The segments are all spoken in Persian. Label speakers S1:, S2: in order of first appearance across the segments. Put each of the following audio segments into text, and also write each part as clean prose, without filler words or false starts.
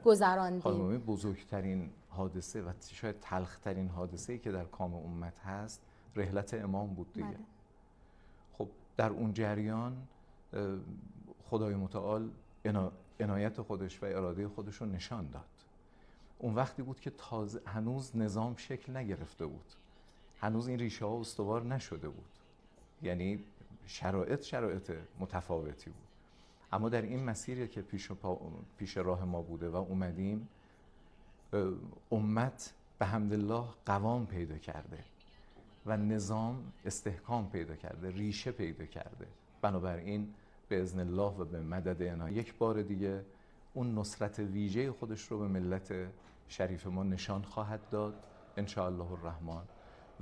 S1: گذراندیم.
S2: بزرگترین حادثه و شاید تلخترین حادثه‌ای که در کام امت هست رحلت امام بود دیگه. خب در اون جریان خدای متعال عنایت خودش و اراده خودش رو نشان داد. اون وقتی بود که تازه هنوز نظام شکل نگرفته بود، هنوز این ریشه ها استوار نشده بود، یعنی شرایط متفاوتی بود. اما در این مسیری که پیش راه ما بوده و اومدیم، امت به حمدالله قوام پیدا کرده و نظام استحکام پیدا کرده، ریشه پیدا کرده. بنابراین به اذن الله و به مدد عنایت یک بار دیگه اون نصرت ویژه خودش رو به ملت شریف ما نشان خواهد داد ان شاء الله الرحمن.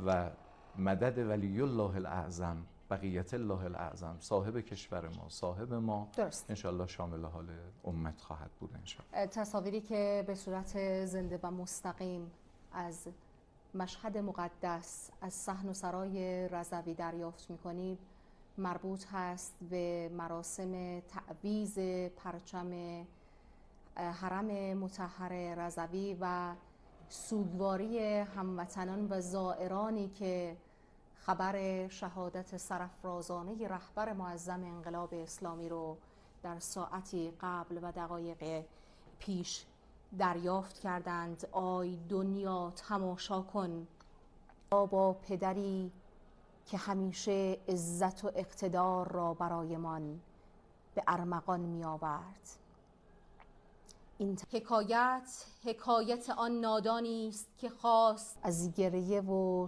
S2: و مدد ولی الله الاعظم، بقیت الله الاعظم، صاحب کشور ما، صاحب ما، ان شاء الله شامل حال امت خواهد بود ان شاء الله.
S1: تصاویری که به صورت زنده و مستقیم از مشهد مقدس، از صحن و سرای رضوی دریافت می‌کنیم مربوط هست به مراسم تعویض پرچم حرم مطهر رضوی و سوگواری هموطنان و زائرانی که خبر شهادت سرافرازانه رهبر معظم انقلاب اسلامی رو در ساعتی قبل و دقایق پیش دریافت کردند. آی دنیا تماشا کن، با پدری که همیشه عزت و اقتدار را برایمان به ارمغان می آورد. این حکایت آن نادانی است که خواست از گریه و